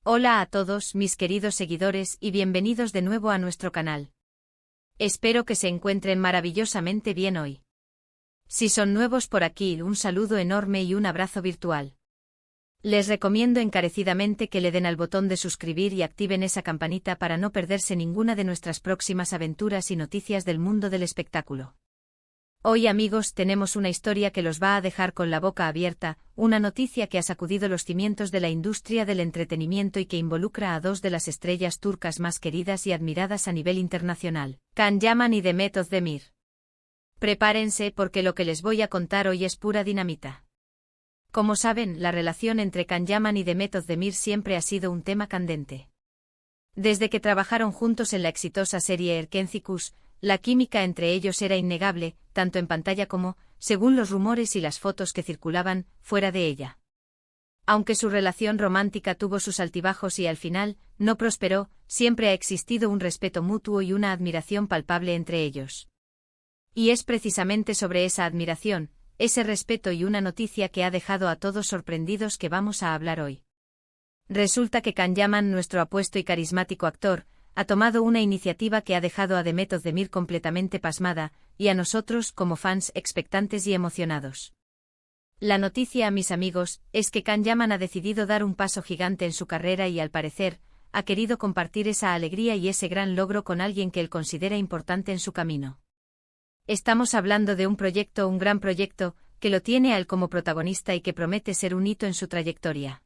Hola a todos mis queridos seguidores y bienvenidos de nuevo a nuestro canal. Espero que se encuentren maravillosamente bien hoy. Si son nuevos por aquí, un saludo enorme y un abrazo virtual. Les recomiendo encarecidamente que le den al botón de suscribir y activen esa campanita para no perderse ninguna de nuestras próximas aventuras y noticias del mundo del espectáculo. Hoy, amigos, tenemos una historia que los va a dejar con la boca abierta, una noticia que ha sacudido los cimientos de la industria del entretenimiento y que involucra a dos de las estrellas turcas más queridas y admiradas a nivel internacional, Can Yaman y Demet Özdemir. Prepárense porque lo que les voy a contar hoy es pura dinamita. Como saben, la relación entre Can Yaman y Demet Özdemir siempre ha sido un tema candente. Desde que trabajaron juntos en la exitosa serie Erkenci, la química entre ellos era innegable, tanto en pantalla como, según los rumores y las fotos que circulaban, fuera de ella. Aunque su relación romántica tuvo sus altibajos y al final no prosperó, siempre ha existido un respeto mutuo y una admiración palpable entre ellos. Y es precisamente sobre esa admiración, ese respeto y una noticia que ha dejado a todos sorprendidos que vamos a hablar hoy. Resulta que Can Yaman, nuestro apuesto y carismático actor, ha tomado una iniciativa que ha dejado a Demet Özdemir completamente pasmada, y a nosotros, como fans, expectantes y emocionados. La noticia, mis amigos, es que Can Yaman ha decidido dar un paso gigante en su carrera y, al parecer, ha querido compartir esa alegría y ese gran logro con alguien que él considera importante en su camino. Estamos hablando de un gran proyecto, que lo tiene a él como protagonista y que promete ser un hito en su trayectoria.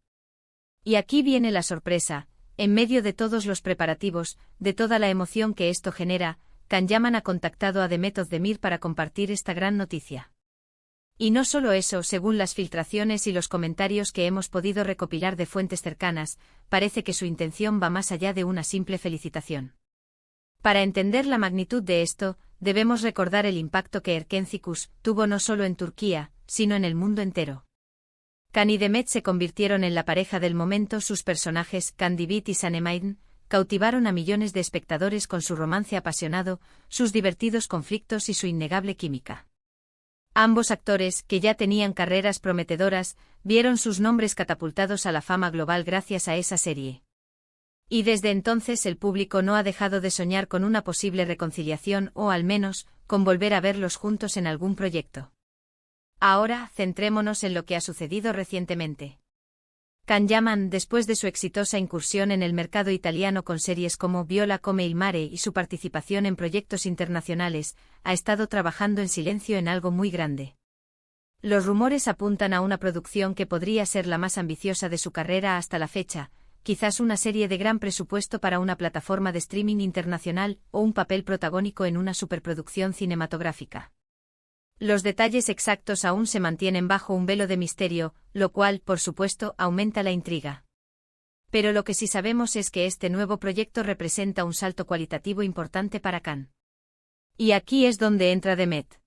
Y aquí viene la sorpresa. En medio de todos los preparativos, de toda la emoción que esto genera, Can Yaman ha contactado a Demet Özdemir para compartir esta gran noticia. Y no solo eso, según las filtraciones y los comentarios que hemos podido recopilar de fuentes cercanas, parece que su intención va más allá de una simple felicitación. Para entender la magnitud de esto, debemos recordar el impacto que Erkenci tuvo no solo en Turquía, sino en el mundo entero. Can y Demet se convirtieron en la pareja del momento, sus personajes, Candivit y Sanemeyn, cautivaron a millones de espectadores con su romance apasionado, sus divertidos conflictos y su innegable química. Ambos actores, que ya tenían carreras prometedoras, vieron sus nombres catapultados a la fama global gracias a esa serie. Y desde entonces el público no ha dejado de soñar con una posible reconciliación o, al menos, con volver a verlos juntos en algún proyecto. Ahora, centrémonos en lo que ha sucedido recientemente. Can Yaman, después de su exitosa incursión en el mercado italiano con series como Viola come il mare y su participación en proyectos internacionales, ha estado trabajando en silencio en algo muy grande. Los rumores apuntan a una producción que podría ser la más ambiciosa de su carrera hasta la fecha, quizás una serie de gran presupuesto para una plataforma de streaming internacional o un papel protagónico en una superproducción cinematográfica. Los detalles exactos aún se mantienen bajo un velo de misterio, lo cual, por supuesto, aumenta la intriga. Pero lo que sí sabemos es que este nuevo proyecto representa un salto cualitativo importante para Can. Y aquí es donde entra Demet.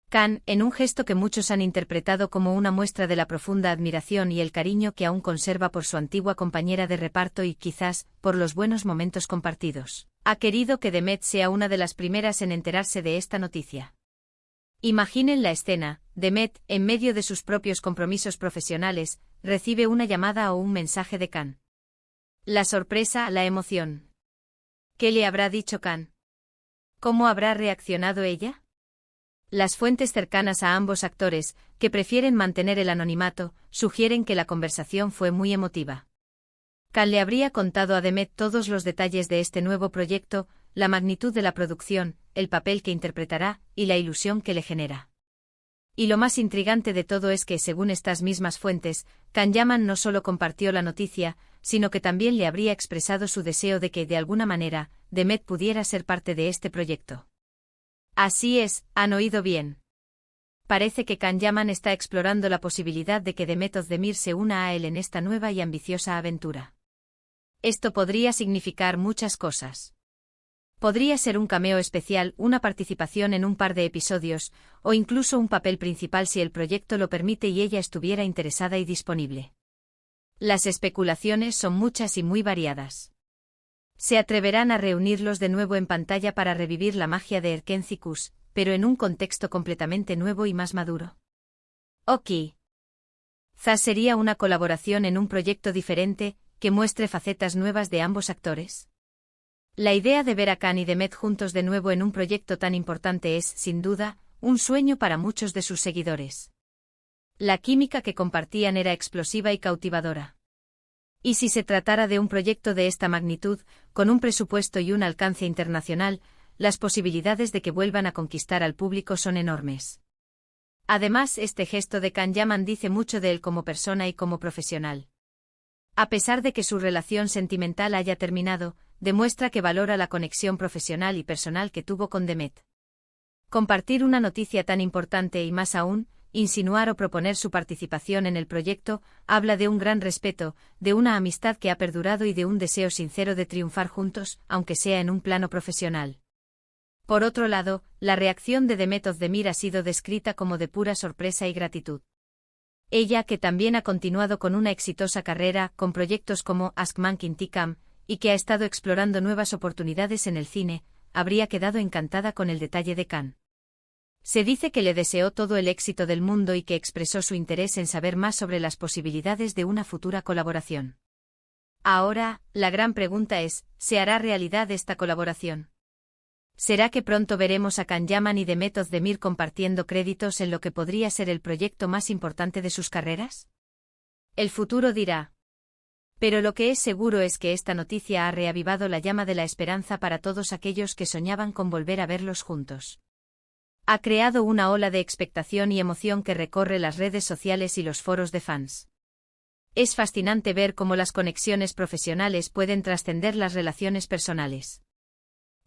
Can, en un gesto que muchos han interpretado como una muestra de la profunda admiración y el cariño que aún conserva por su antigua compañera de reparto y quizás, por los buenos momentos compartidos, ha querido que Demet sea una de las primeras en enterarse de esta noticia. Imaginen la escena. Demet, en medio de sus propios compromisos profesionales, recibe una llamada o un mensaje de Can. La sorpresa, la emoción. ¿Qué le habrá dicho Can? ¿Cómo habrá reaccionado ella? Las fuentes cercanas a ambos actores, que prefieren mantener el anonimato, sugieren que la conversación fue muy emotiva. Can le habría contado a Demet todos los detalles de este nuevo proyecto, la magnitud de la producción, el papel que interpretará y la ilusión que le genera. Y lo más intrigante de todo es que, según estas mismas fuentes, Can Yaman no solo compartió la noticia, sino que también le habría expresado su deseo de que, de alguna manera, Demet pudiera ser parte de este proyecto. Así es, han oído bien. Parece que Can Yaman está explorando la posibilidad de que Demet Özdemir se una a él en esta nueva y ambiciosa aventura. Esto podría significar muchas cosas. Podría ser un cameo especial, una participación en un par de episodios, o incluso un papel principal si el proyecto lo permite y ella estuviera interesada y disponible. Las especulaciones son muchas y muy variadas. ¿Se atreverán a reunirlos de nuevo en pantalla para revivir la magia de Erkenci, pero en un contexto completamente nuevo y más maduro? ¿O quizás sería una colaboración en un proyecto diferente, que muestre facetas nuevas de ambos actores? La idea de ver a Khan y Demet juntos de nuevo en un proyecto tan importante es, sin duda, un sueño para muchos de sus seguidores. La química que compartían era explosiva y cautivadora. Y si se tratara de un proyecto de esta magnitud, con un presupuesto y un alcance internacional, las posibilidades de que vuelvan a conquistar al público son enormes. Además, este gesto de Can Yaman dice mucho de él como persona y como profesional. A pesar de que su relación sentimental haya terminado, demuestra que valora la conexión profesional y personal que tuvo con Demet. Compartir una noticia tan importante y más aún, insinuar o proponer su participación en el proyecto, habla de un gran respeto, de una amistad que ha perdurado y de un deseo sincero de triunfar juntos, aunque sea en un plano profesional. Por otro lado, la reacción de Demet Özdemir ha sido descrita como de pura sorpresa y gratitud. Ella, que también ha continuado con una exitosa carrera, con proyectos como Ask Mank Intikam, y que ha estado explorando nuevas oportunidades en el cine, habría quedado encantada con el detalle de Khan. Se dice que le deseó todo el éxito del mundo y que expresó su interés en saber más sobre las posibilidades de una futura colaboración. Ahora, la gran pregunta es, ¿se hará realidad esta colaboración? ¿Será que pronto veremos a Can Yaman y Demet Özdemir compartiendo créditos en lo que podría ser el proyecto más importante de sus carreras? El futuro dirá. Pero lo que es seguro es que esta noticia ha reavivado la llama de la esperanza para todos aquellos que soñaban con volver a verlos juntos. Ha creado una ola de expectación y emoción que recorre las redes sociales y los foros de fans. Es fascinante ver cómo las conexiones profesionales pueden trascender las relaciones personales.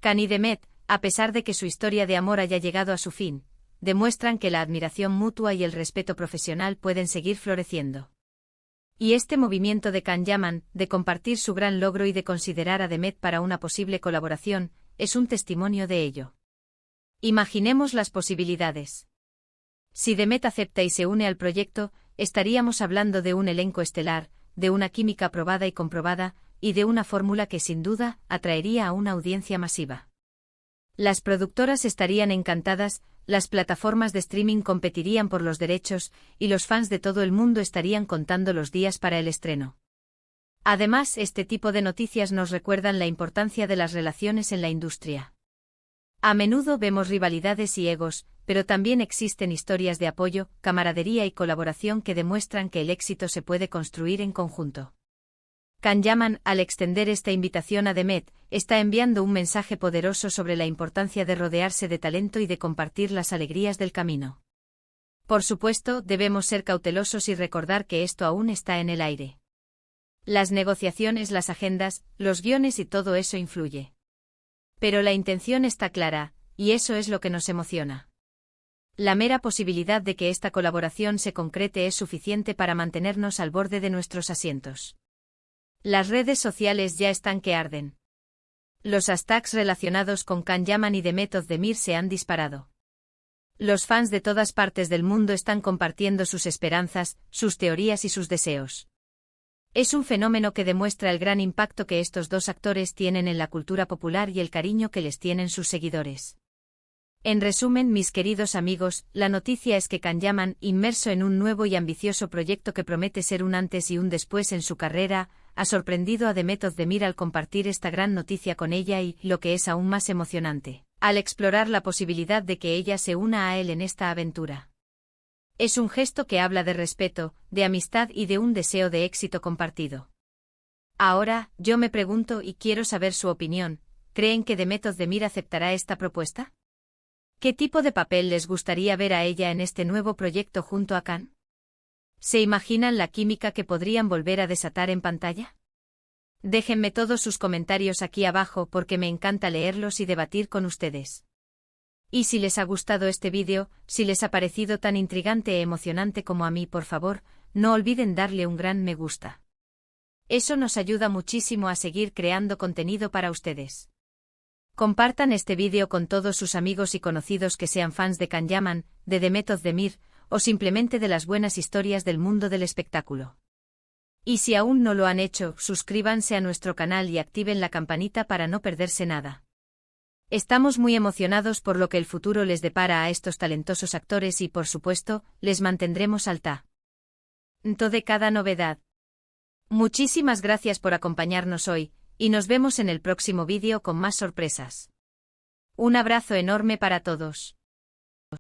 Khan y Demet, a pesar de que su historia de amor haya llegado a su fin, demuestran que la admiración mutua y el respeto profesional pueden seguir floreciendo. Y este movimiento de Can Yaman, de compartir su gran logro y de considerar a Demet para una posible colaboración, es un testimonio de ello. Imaginemos las posibilidades. Si Demet acepta y se une al proyecto, estaríamos hablando de un elenco estelar, de una química probada y comprobada, y de una fórmula que sin duda atraería a una audiencia masiva. Las productoras estarían encantadas, las plataformas de streaming competirían por los derechos, y los fans de todo el mundo estarían contando los días para el estreno. Además, este tipo de noticias nos recuerdan la importancia de las relaciones en la industria. A menudo vemos rivalidades y egos, pero también existen historias de apoyo, camaradería y colaboración que demuestran que el éxito se puede construir en conjunto. Can Yaman, al extender esta invitación a Demet, está enviando un mensaje poderoso sobre la importancia de rodearse de talento y de compartir las alegrías del camino. Por supuesto, debemos ser cautelosos y recordar que esto aún está en el aire. Las negociaciones, las agendas, los guiones y todo eso influye. Pero la intención está clara, y eso es lo que nos emociona. La mera posibilidad de que esta colaboración se concrete es suficiente para mantenernos al borde de nuestros asientos. Las redes sociales ya están que arden. Los hashtags relacionados con Can Yaman y Demet Özdemir se han disparado. Los fans de todas partes del mundo están compartiendo sus esperanzas, sus teorías y sus deseos. Es un fenómeno que demuestra el gran impacto que estos dos actores tienen en la cultura popular y el cariño que les tienen sus seguidores. En resumen, mis queridos amigos, la noticia es que Can Yaman, inmerso en un nuevo y ambicioso proyecto que promete ser un antes y un después en su carrera, ha sorprendido a Demet Özdemir al compartir esta gran noticia con ella y, lo que es aún más emocionante, al explorar la posibilidad de que ella se una a él en esta aventura. Es un gesto que habla de respeto, de amistad y de un deseo de éxito compartido. Ahora, yo me pregunto y quiero saber su opinión, ¿creen que Demet Özdemir aceptará esta propuesta? ¿Qué tipo de papel les gustaría ver a ella en este nuevo proyecto junto a Khan? ¿Se imaginan la química que podrían volver a desatar en pantalla? Déjenme todos sus comentarios aquí abajo porque me encanta leerlos y debatir con ustedes. Y si les ha gustado este vídeo, si les ha parecido tan intrigante e emocionante como a mí, por favor, no olviden darle un gran me gusta. Eso nos ayuda muchísimo a seguir creando contenido para ustedes. Compartan este vídeo con todos sus amigos y conocidos que sean fans de Can Yaman, de Demet Özdemir, o simplemente de las buenas historias del mundo del espectáculo. Y si aún no lo han hecho, suscríbanse a nuestro canal y activen la campanita para no perderse nada. Estamos muy emocionados por lo que el futuro les depara a estos talentosos actores y, por supuesto, les mantendremos al tanto de cada novedad. Muchísimas gracias por acompañarnos hoy, y nos vemos en el próximo vídeo con más sorpresas. Un abrazo enorme para todos.